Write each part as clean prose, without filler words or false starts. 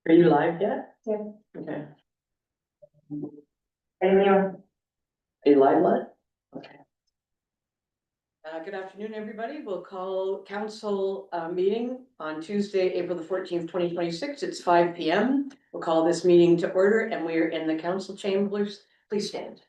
Are you live yet? Yeah. Okay. And Are you live, what? Okay. Good afternoon, everybody. We'll call council meeting on Tuesday, April the 14th, 2026. It's 5 p.m. We'll call this meeting to order and we are in the council chambers. Please stand.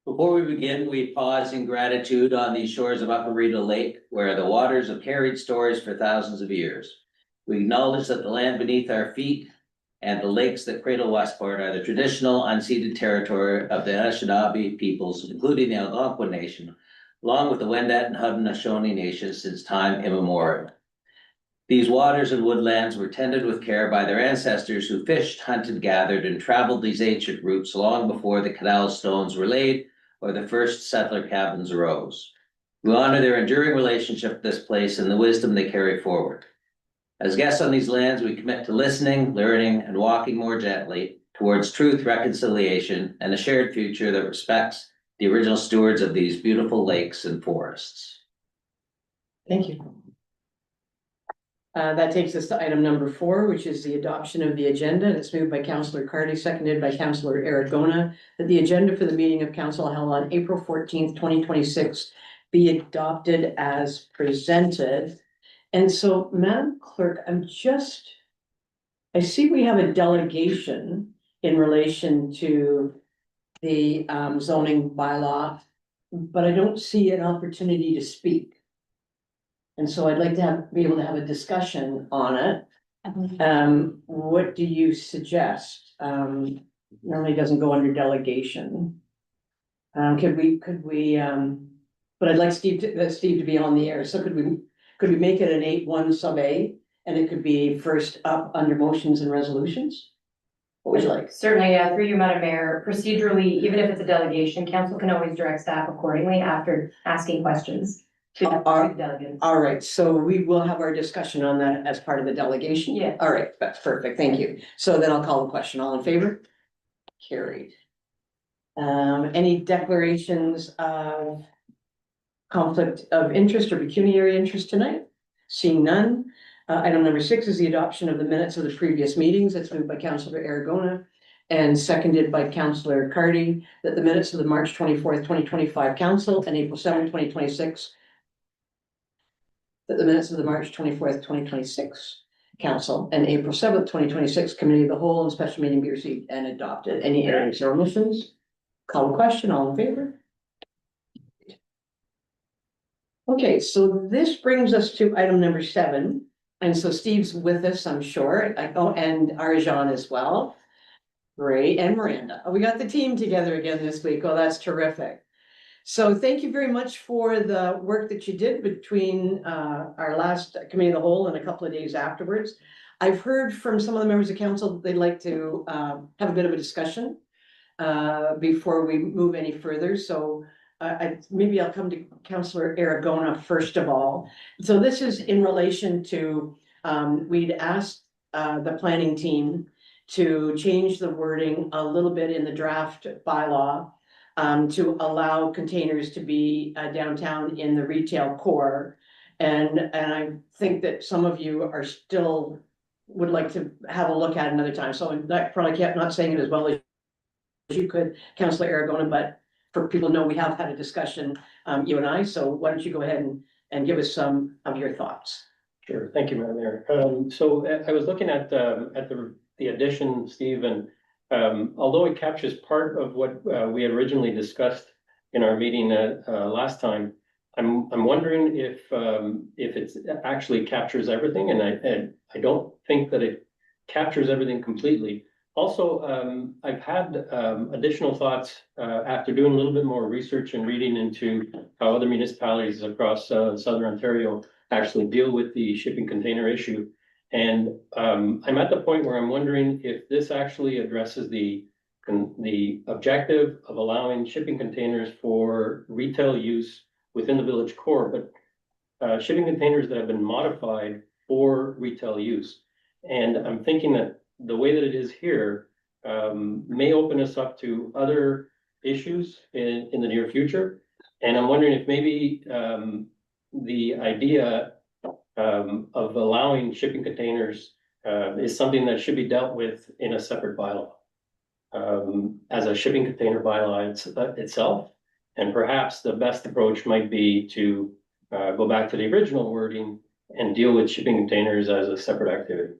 Before we begin, we pause in gratitude on these shores of Upper Rideau Lake, where the waters have carried stories for thousands of years. We acknowledge that the land beneath our feet and the lakes that cradle Westport are the traditional unceded territory of the Anishinaabe peoples, including the Algonquin Nation, along with the Wendat and Haudenosaunee nations since time immemorial. These waters and woodlands were tended with care by their ancestors who fished, hunted, gathered, and traveled these ancient routes long before the canal stones were laid or the first settler cabins arose. We honor their enduring relationship with this place and the wisdom they carry forward. As guests on these lands, we commit to listening, learning, and walking more gently towards truth, reconciliation, and a shared future that respects the original stewards of these beautiful lakes and forests. Thank you. That takes us to item number 4, which is the adoption of the agenda. It's moved by Councillor Carty, seconded by Councillor Aragona, that the agenda for the meeting of council held on April 14th, 2026 be adopted as presented. And so, Madam Clerk, I see we have a delegation in relation to the zoning bylaw, but I don't see an opportunity to speak. And so I'd like to be able to have a discussion on it. What do you suggest? Normally doesn't go under delegation. Could we, but I'd like Steve to be on the air. So could we make it an 8-1 sub A and it could be first up under motions and resolutions? What would you like? certainly, through you, Madam Mayor, procedurally, even if it's a delegation, council can always direct staff accordingly after asking questions to the delegates. All right, so we will have our discussion on that as part of the delegation? Yeah. All right, that's perfect, thank you. So then I'll call the question, all in favor? Carried. Any declarations of conflict of interest or pecuniary interest tonight? Seeing none. Item number 6 is the adoption of the minutes of the previous meetings. That's moved by Councillor Aragona and seconded by Councillor Carty, that the minutes of the March 24th, 2025 council and April 7th, 2026 that the minutes of the March 24th, 2026 council and April 7th, 2026 committee of the whole and special meeting be received and adopted. Any errors or omissions? Call the question, all in favor? Okay, so this brings us to item number 7. And so Steve's with us, I'm sure. And Arjan as well. Ray and Miranda. We got the team together again this week. Oh, that's terrific. So thank you very much for the work that you did between our last committee of the whole and a couple of days afterwards. I've heard from some of the members of council that they'd like to have a bit of a discussion before we move any further. So maybe I'll come to Councillor Aragona first of all. So this is in relation to, we'd asked, the planning team to change the wording a little bit in the draft bylaw, to allow containers to be, downtown in the retail core. And I think that some of you are still would like to have a look at it another time. So that probably kept not saying it as well as you could, Councillor Aragona, but for people to know, we have had a discussion, you and I, so why don't you go ahead and give us some of your thoughts? Sure, thank you, Madam Mayor. So I was looking at the addition, Steve, and although it captures part of what we had originally discussed in our meeting last time, I'm wondering if it actually captures everything, and I don't think that it captures everything completely. Also, I've had additional thoughts after doing a little bit more research and reading into how other municipalities across Southern Ontario actually deal with the shipping container issue. And I'm at the point where I'm wondering if this actually addresses the objective of allowing shipping containers for retail use within the village core, but shipping containers that have been modified for retail use. And I'm thinking that the way that it is here may open us up to other issues in the near future. And I'm wondering if maybe the idea of allowing shipping containers is something that should be dealt with in a separate bylaw. As a shipping container bylaw itself. And perhaps the best approach might be to go back to the original wording and deal with shipping containers as a separate activity.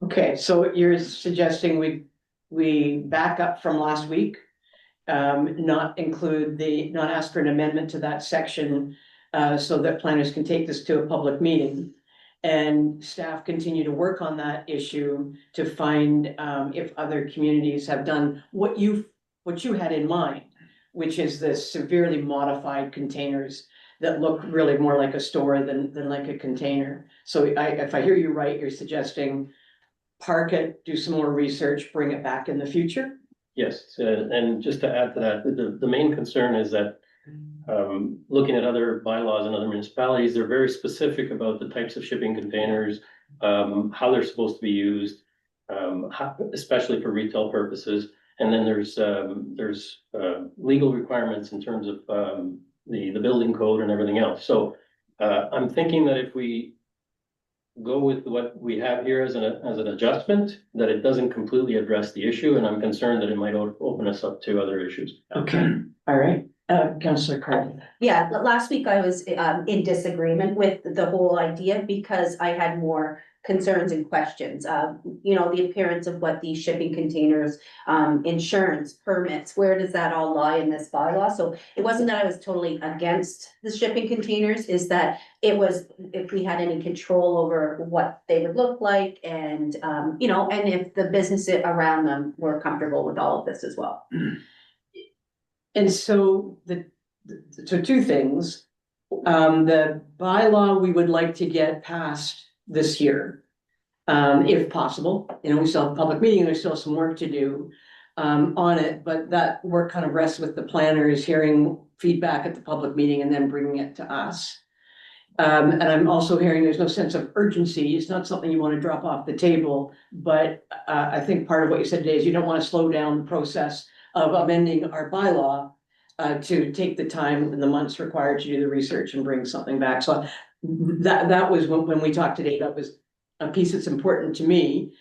Okay, so you're suggesting we back up from last week, not ask for an amendment to that section, so that planners can take this to a public meeting. And staff continue to work on that issue to find, if other communities have done what you had in mind, which is the severely modified containers that look really more like a store than like a container. So if I hear you right, you're suggesting park it, do some more research, bring it back in the future? Yes, and just to add to that, the main concern is that looking at other bylaws in other municipalities, they're very specific about the types of shipping containers, how they're supposed to be used, especially for retail purposes. And then there's legal requirements in terms of the building code and everything else. So I'm thinking that if we go with what we have here as an adjustment, that it doesn't completely address the issue, and I'm concerned that it might open us up to other issues. Okay, all right, Councillor Carter. Yeah, last week I was in disagreement with the whole idea because I had more concerns and questions. You know, the appearance of what these shipping containers, insurance, permits, where does that all lie in this bylaw? So it wasn't that I was totally against the shipping containers, is that it was if we had any control over what they would look like and, you know, and if the businesses around them were comfortable with all of this as well. And so so two things, the bylaw we would like to get passed this year, if possible. You know, we still have a public meeting, there's still some work to do on it, but that work kind of rests with the planners, hearing feedback at the public meeting and then bringing it to us. And I'm also hearing there's no sense of urgency. It's not something you want to drop off the table, but I think part of what you said today is you don't want to slow down the process of amending our bylaw to take the time and the months required to do the research and bring something back. So that was when we talked today, that was a piece that's important to me.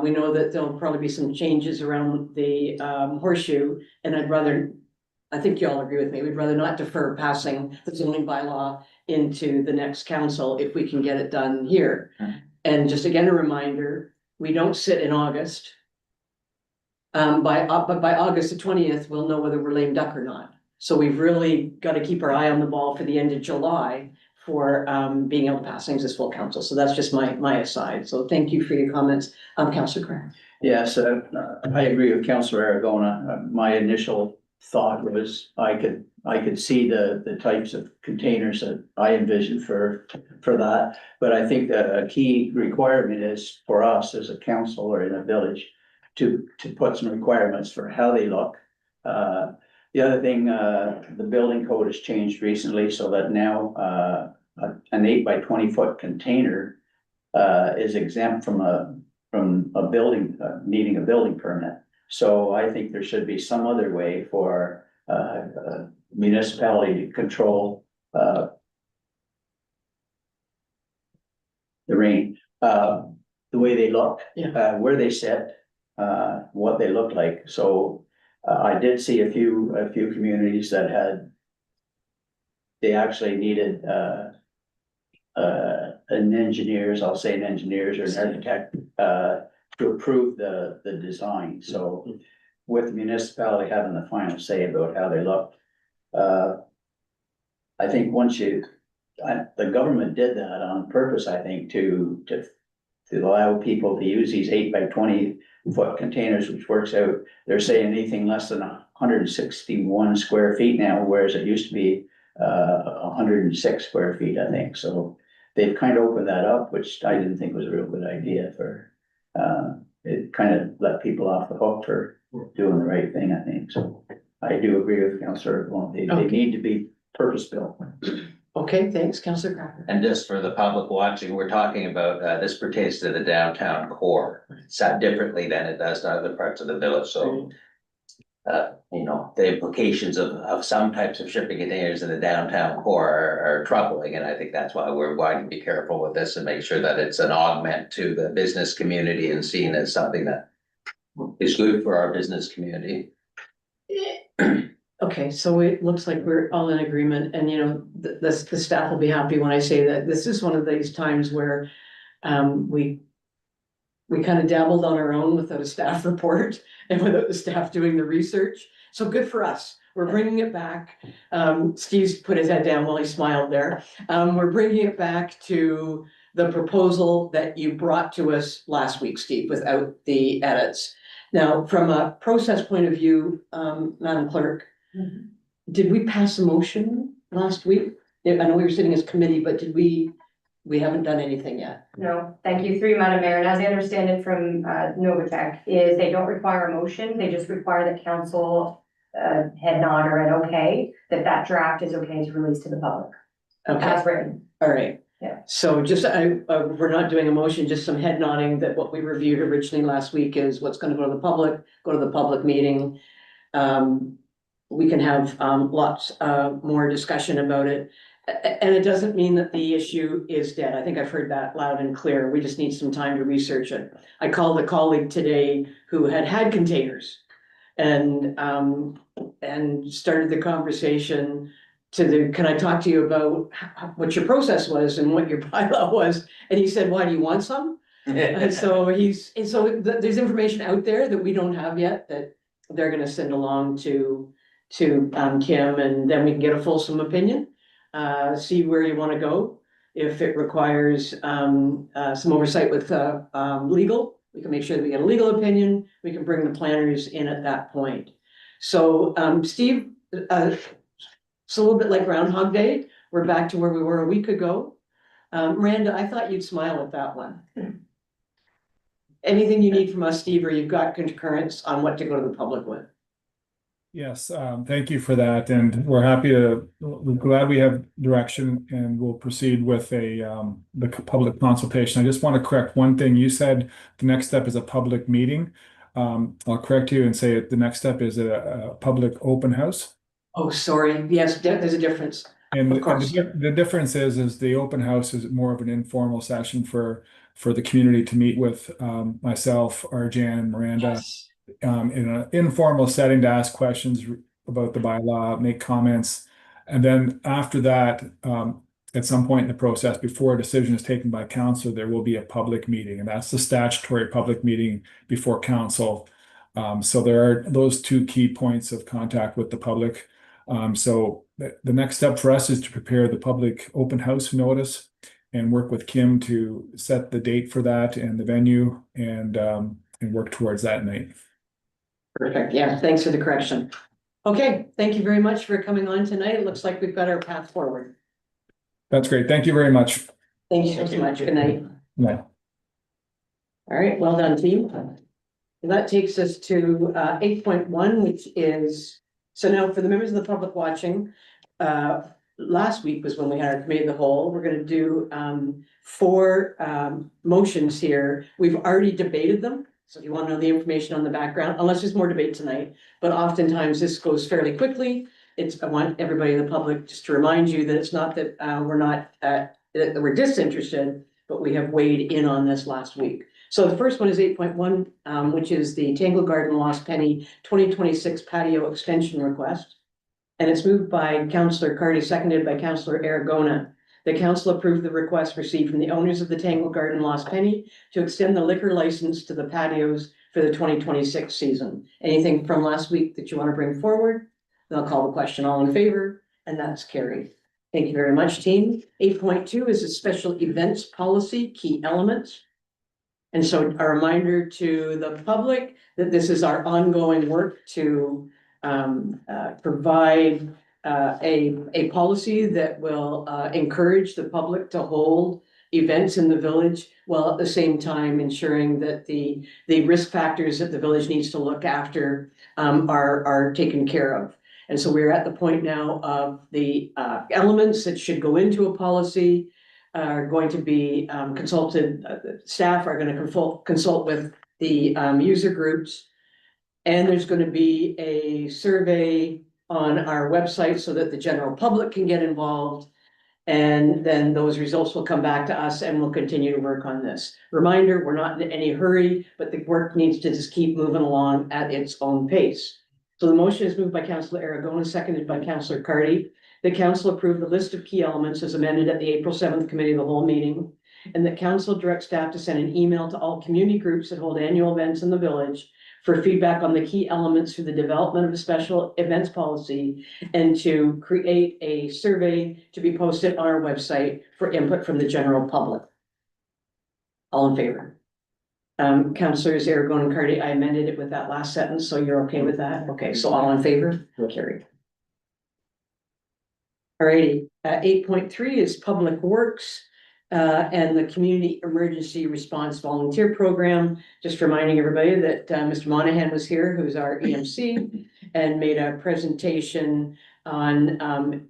We know that there'll probably be some changes around the horseshoe, and I think you all agree with me, we'd rather not defer passing the zoning bylaw into the next council if we can get it done here. And just again, a reminder, we don't sit in August. But by August the 20th, we'll know whether we're lame duck or not. So we've really got to keep our eye on the ball for the end of July for being able to pass things as full council. So that's just my aside. So thank you for your comments. Councillor Craig. Yes, I agree with Councillor Aragona. My initial thought was I could see the types of containers that I envisioned for that. But I think that a key requirement is for us as a council or in a village to put some requirements for how they look. The other thing, the building code has changed recently so that now, an 8 by 20 foot container is exempt from a building, needing a building permit. So I think there should be some other way for, municipality to control, the rain, the way they look, where they sit, what they look like. So I did see a few communities that had, they actually needed an engineers, I'll say an engineers or an architect, to approve the design. So with the municipality having the final say about how they look, I think once the government did that on purpose, I think, to allow people to use these 8 by 20 foot containers, which works out, they're saying anything less than 161 square feet now, whereas it used to be 106 square feet, I think. So they've kind of opened that up, which I didn't think was a real good idea for, it kind of let people off the hook for doing the right thing, I think. So I do agree with Councillor, they need to be purpose-built. Okay, thanks, Councillor Cracker. And just for the public watching, we're talking about, this pertains to the downtown core. It's set differently than it does to other parts of the village, so. You know, the implications of some types of shipping containers in the downtown core are troubling, and I think that's why we're wanting to be careful with this and make sure that it's an augment to the business community and seen as something that is good for our business community. Okay, so it looks like we're all in agreement, and you know, the staff will be happy when I say that this is one of these times where we kind of dabbled on our own without a staff report and without the staff doing the research. So good for us. We're bringing it back. Steve's put his head down while he smiled there. We're bringing it back to the proposal that you brought to us last week, Steve, without the edits. Now, from a process point of view, Madam Clerk, did we pass a motion last week? I know we were sitting as committee, but did we haven't done anything yet? No, thank you through Madam Mayor, and as I understand it from Novatech, is they don't require a motion, they just require that council head nod or an okay, that draft is okay to release to the public, Okay, as written. all right. Yeah. So just, we're not doing a motion, just some head nodding that what we reviewed originally last week is what's gonna go to the public meeting. We can have lots more discussion about it. And it doesn't mean that the issue is dead. I think I've heard that loud and clear. We just need some time to research it. I called a colleague today who had containers and started the conversation can I talk to you about what your process was and what your bylaw was? And he said, why do you want some? And so there's information out there that we don't have yet that they're gonna send along to Kim, and then we can get a fulsome opinion. See where you wanna go. If it requires some oversight with legal, we can make sure that we get a legal opinion. We can bring the planners in at that point. So Steve, it's a little bit like Groundhog Day. We're back to where we were a week ago. Miranda, I thought you'd smile at that one. Anything you need from us, Steve, or you've got concurrence on what to go to the public with? Yes, thank you for that, and we're glad we have direction, and we'll proceed with the public consultation. I just want to correct one thing. You said the next step is a public meeting. I'll correct you and say the next step is a public open house. Oh, sorry. Yes, there's a difference. And Of course. the difference is the open house is more of an informal session for the community to meet with myself, Arjan, Miranda. Yes. In an informal setting to ask questions about the bylaw, make comments. And then after that, at some point in the process, before a decision is taken by council, there will be a public meeting, and that's the statutory public meeting before council. So there are those two key points of contact with the public. So the next step for us is to prepare the public open house notice and work with Kim to set the date for that and the venue and work towards that night. Perfect. Yeah, thanks for the correction. Okay, thank you very much for coming on tonight. It looks like we've got our path forward. That's great. Thank you very much. Thank you so much. Good night. Yeah. All right, well done, team. And that takes us to 8.1, which is So now for the members of the public watching, last week was when we had our committee of the whole. We're gonna do four motions here. We've already debated them. So if you want to know the information on the background, unless there's more debate tonight, but oftentimes this goes fairly quickly. I want everybody in the public just to remind you that it's not that we're not that we're disinterested, but we have weighed in on this last week. So the first one is 8.1, which is the Tangle Garden Lost Penny 2026 patio extension request. And it's moved by Councillor Cardy, seconded by Councillor Aragona. The council approved the request received from the owners of the Tangle Garden Lost Penny to extend the liquor license to the patios for the 2026 season. Anything from last week that you want to bring forward? Then I'll call the question. All in favor? And that's carried. Thank you very much, team. 8.2 is a special events policy, key elements. And so a reminder to the public that this is our ongoing work to provide a policy that will encourage the public to hold events in the village, while at the same time ensuring that the risk factors that the village needs to look after are taken care of. And so we're at the point now of the elements that should go into a policy are going to be consulted, staff are going to consult with the user groups. And there's going to be a survey on our website so that the general public can get involved. And then those results will come back to us and we'll continue to work on this. Reminder, we're not in any hurry, but the work needs to just keep moving along at its own pace. So the motion is moved by Councillor Aragona, seconded by Councillor Cardy. The council approved the list of key elements as amended at the April 7th committee of the whole meeting. And that council directs staff to send an email to all community groups that hold annual events in the village for feedback on the key elements for the development of a special events policy, and to create a survey to be posted on our website for input from the general public. All in favor? Councillors Aragona and Cardy, I amended it with that last sentence, so you're okay with that? Okay, so all in favor? Carried. Alrighty, 8.3 is Public Works. And the Community Emergency Response Volunteer Program. Just reminding everybody that Mr. Monahan was here, who's our EMC, and made a presentation on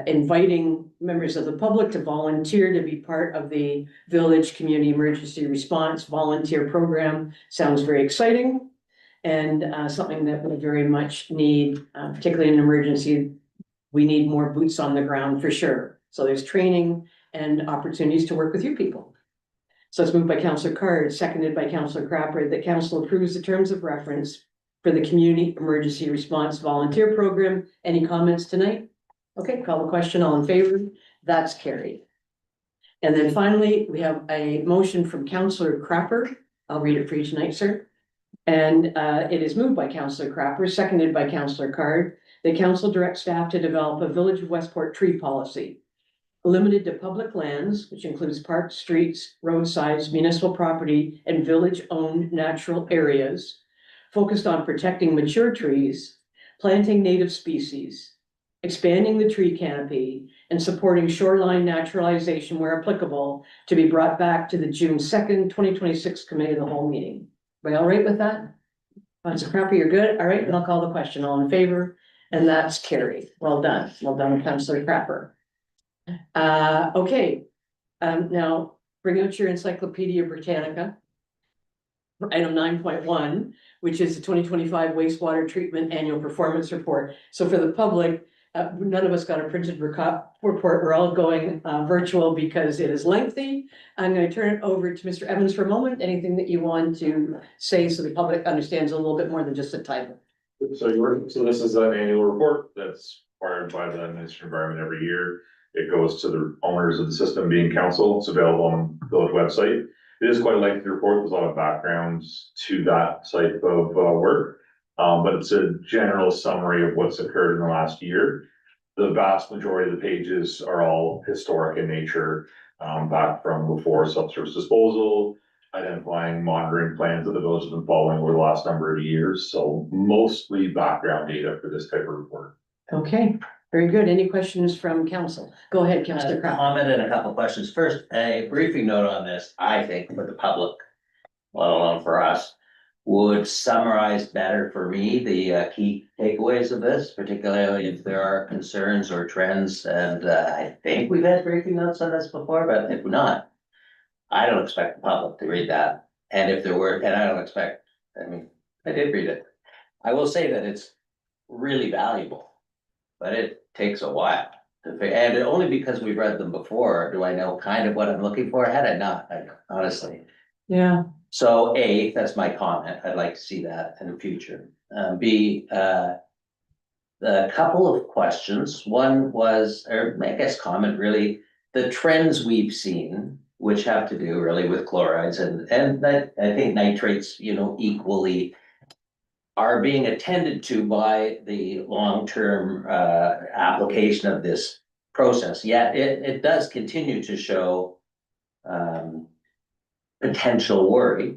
inviting members of the public to volunteer to be part of the Village Community Emergency Response Volunteer Program. Sounds very exciting and something that we very much need, particularly in an emergency. We need more boots on the ground for sure. So there's training and opportunities to work with you people. So it's moved by Councillor Card, seconded by Councillor Crapper, that council approves the terms of reference for the Community Emergency Response Volunteer Program. Any comments tonight? Okay, call the question. All in favor? That's carried. And then finally, we have a motion from Councillor Crapper. I'll read it for you tonight, sir. And it is moved by Councillor Crapper, seconded by Councillor Card. The council directs staff to develop a Village of Westport tree policy limited to public lands, which includes parks, streets, roadsides, municipal property, and village-owned natural areas, focused on protecting mature trees, planting native species, expanding the tree canopy, and supporting shoreline naturalization where applicable, to be brought back to the June 2nd, 2026 committee of the whole meeting. Are we all right with that? Councillor Crapper, you're good? All right, then I'll call the question. All in favor? And that's carried. Well done. Well done, Councillor Crapper. Okay, now bring out your Encyclopedia Britannica. Item 9.1, which is the 2025 wastewater treatment annual performance report. So for the public, none of us got a printed report. We're all going virtual because it is lengthy. I'm going to turn it over to Mr. Evans for a moment. Anything that you want to say so the public understands a little bit more than just the title? So this is an annual report that's required by the Ministry of Environment every year. It goes to the owners of the system being council. It's available on the village website. It is quite a lengthy report. There's a lot of backgrounds to that type of work. But it's a general summary of what's occurred in the last year. The vast majority of the pages are all historic in nature, back from before subsurface disposal, identifying monitoring plans that the village has been following over the last number of years. So mostly background data for this type of report. Okay, very good. Any questions from council? Go ahead, Councillor Crapper. Comment and a couple of questions. First, a briefing note on this, I think, for the public, let alone for us. would summarize better for me the key takeaways of this, particularly if there are concerns or trends. And I think we've had briefing notes on this before, but if not, I don't expect the public to read that. And if there were, and I don't expect, I mean, I did read it. I will say that it's really valuable, but it takes a while. And only because we've read them before, do I know kind of what I'm looking for. Had I not, honestly. Yeah, So A, that's my comment. I'd like to see that in the future. B, a couple of questions. One was, or I guess comment really, the trends we've seen, which have to do really with chlorides and that I think nitrates, equally are being attended to by the long-term application of this process. Yet it does continue to show potential worry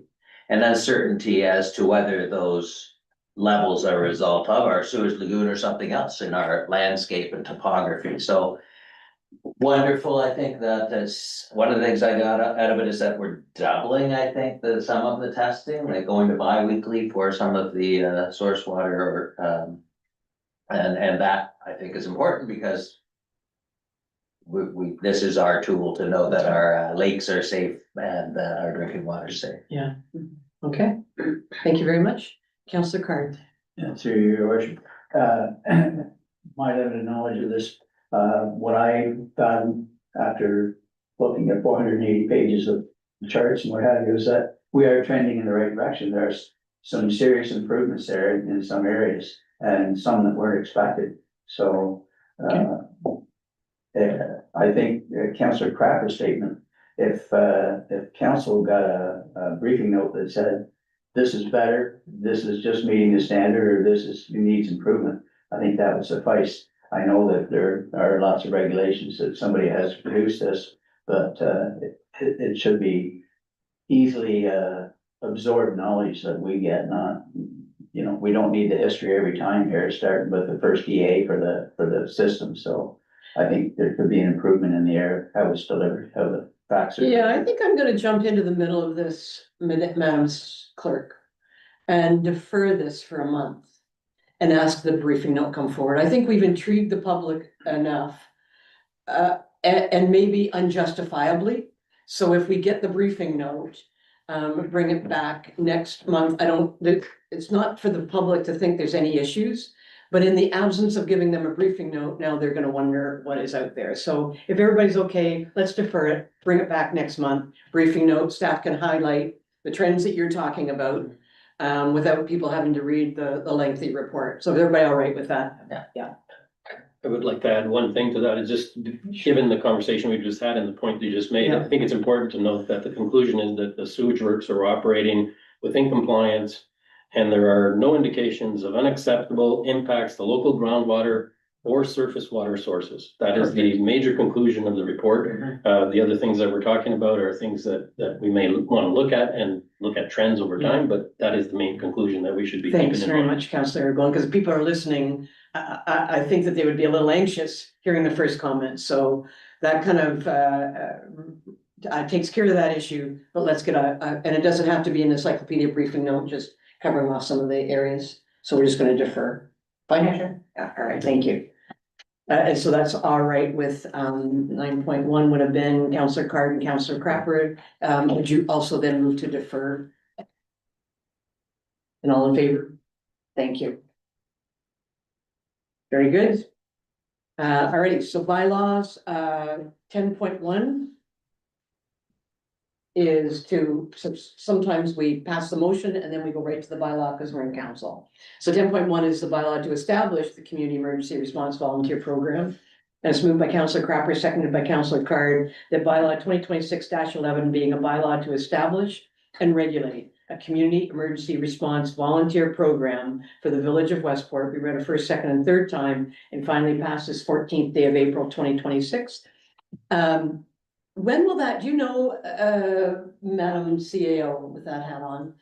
and uncertainty as to whether those levels are a result of our sewage lagoon or something else in our landscape and topography. So wonderful. I think that's one of the things I got out of it is that we're doubling, I think, some of the testing, like going to bi-weekly for some of the source water or and that I think is important because this is our tool to know that our lakes are safe and that our drinking water is safe. yeah. Okay, thank you very much. Councillor Card. Yeah, through your worship, my limited knowledge of this, what I found after looking at 480 pages of charts and what have you, is that we are trending in the right direction. There's some serious improvements there in some areas and some that weren't expected. So, I think Councillor Crapper's statement, if council got a briefing note that said, this is better, this is just meeting the standard, or needs improvement, I think that would suffice. I know that there are lots of regulations that somebody has to produce this, but it should be easily absorbed knowledge that we get, not, we don't need the history every time here, starting with the first EA for the system. So I think there could be an improvement in the air, how it's delivered, how the facts are. Yeah, I think I'm gonna jump into the middle of this, Madam Clerk, and defer this for a month and ask the briefing note come forward. I think we've intrigued the public enough, and maybe unjustifiably. So if we get the briefing note, bring it back next month. It's not for the public to think there's any issues, but in the absence of giving them a briefing note, now they're gonna wonder what is out there. So if everybody's okay, let's defer it, bring it back next month, briefing note, staff can highlight the trends that you're talking about, without people having to read the lengthy report. So is everybody all right with that? Yeah. I would like to add one thing to that, is just given the conversation we just had and the point you just made, Yeah. I think it's important to note that the conclusion is that the sewage works are operating within compliance and there are no indications of unacceptable impacts to local groundwater or surface water sources. That is the major conclusion of the report. The other things that we're talking about are things that we may want to look at and look at trends over time, but that is the main conclusion that we should be keeping Thanks in very mind. much, Councillor Aragon, because people are listening. I think that they would be a little anxious hearing the first comment, so that kind of takes care of that issue, but let's get and it doesn't have to be an encyclopedia briefing note, just covering off some of the areas, so we're just gonna defer. Fine, yeah, all right, thank you. And so that's all right with 9.1 would have been Councillor Card and Councillor Crapper. Would you also then move to defer? And all in favor? Thank you. Very good. Alrighty, so bylaws, 10.1 is sometimes we pass the motion and then we go right to the bylaw because we're in council. So 10.1 is the bylaw to establish the Community Emergency Response Volunteer Program. And it's moved by Councillor Crapper, seconded by Councillor Card, that bylaw 2026-11 being a bylaw to establish and regulate a community emergency response volunteer program for the village of Westport. We read it first, second, and third time, and finally passed this 14th day of April 2026. When will that, do you know, Madam CAO with that hat on,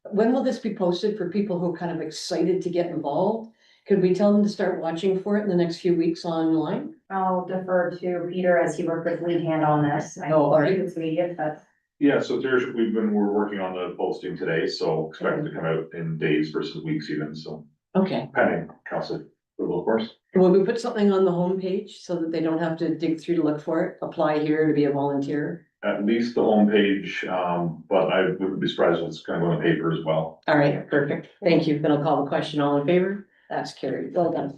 when will this be posted for people who are kind of excited to get involved? Could we tell them to start watching for it in the next few weeks online? I'll defer to Peter as he worked with lead hand on this. I Oh, all right. think it's immediate, but Yeah, so we're working on the posting today, so expect it to come out in days versus weeks even, so Okay, pending council approval, of course. will we put something on the homepage so that they don't have to dig through to look for it? Apply here to be a volunteer? At least the homepage, but I wouldn't be surprised if it's gonna go in the paper as well. All right, perfect. Thank you. Then I'll call the question. All in favor? That's carried. Well done.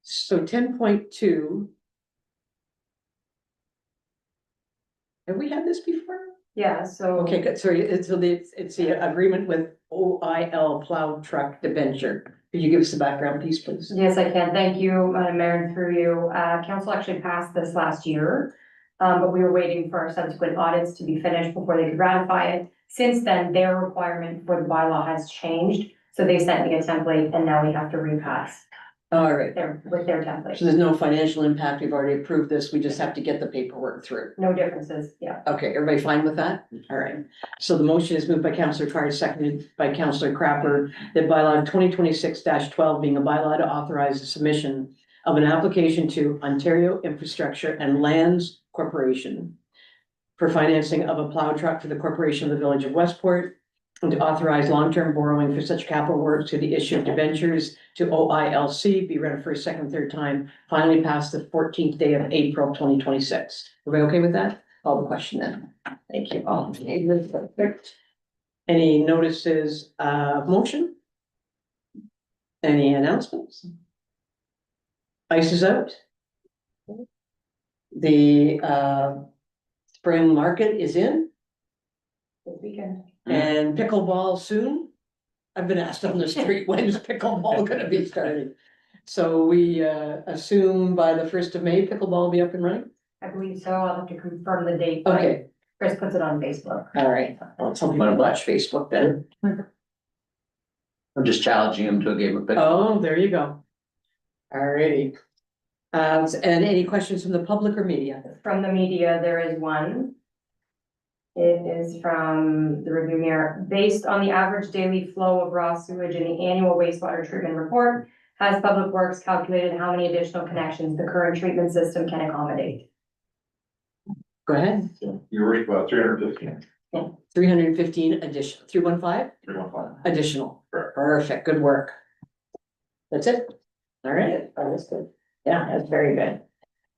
So 10.2. Have we had this before? Yeah, so. Okay, good. Sorry, it's the agreement with OIL plow truck debenture. Could you give us the background piece, please? Yes, I can. Thank you, Madam Mayor, and through you. Council actually passed this last year. But we were waiting for our subsequent audits to be finished before they could ratify it. Since then, their requirement for the bylaw has changed. So they sent me a template and now we have to repass All right. with their template. So there's no financial impact. We've already approved this. We just have to get the paperwork through. No differences, yeah. Okay, everybody fine with that? All right. So the motion is moved by Councillor Carr, seconded by Councillor Crapper, that bylaw 2026-12 being a bylaw to authorize the submission of an application to Ontario Infrastructure and Lands Corporation for financing of a plow truck for the corporation of the village of Westport, and to authorize long-term borrowing for such capital works to the issue of debentures to OILC, be read a first, second, third time, finally passed the 14th day of April 2026. Everybody okay with that? Call the question then. Thank you. All in favor? Perfect. Any notices of motion? Any announcements? Ice is out. The spring market is in. This weekend. And pickleball soon. I've been asked on the street, when's pickleball gonna be started? So we assume by the 1st of May, pickleball will be up and running? I believe so. I'll have to confirm the date. but Okay, Chris puts it on Facebook. all right. Well, some people watch Facebook then. I'm just challenging him to a game of pickleball. Oh, there you go. All righty. And any questions from the public or media? From the media, there is one. It is from the review mirror. Based on the average daily flow of raw sewage in the annual wastewater treatment report, has Public Works calculated how many additional connections the current treatment system can accommodate? Go ahead. You're right, about 315, 315 additional, 315 315. additional. Correct. Perfect, good work. That's it? All right, oh, that's good. Yeah, that's very good.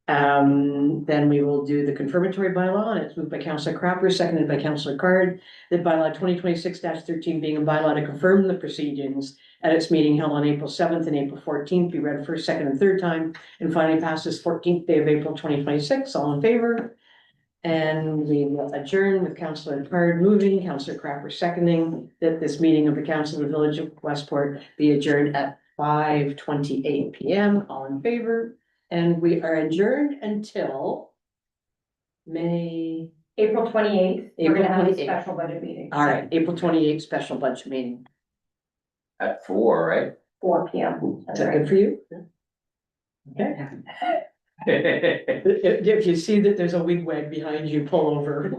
Then we will do the confirmatory bylaw, and it's moved by Councillor Crapper, seconded by Councillor Card. That bylaw 2026-13 being a bylaw to confirm the proceedings at its meeting held on April 7th and April 14th, be read first, second, and third time, and finally passes 14th day of April 2026. All in favor? And we will adjourn with Councillor Card moving, Councillor Crapper seconding, that this meeting of the Council of the Village of Westport be adjourned at 5:28 PM. All in favor? And we are adjourned until May, April 28th, we're April gonna have a 28th. special budget meeting. all right, April 28th special budget meeting. At 4, right? 4 PM. Is That's that right. good for you? Okay. If you see that there's a wig wag behind you, pull over.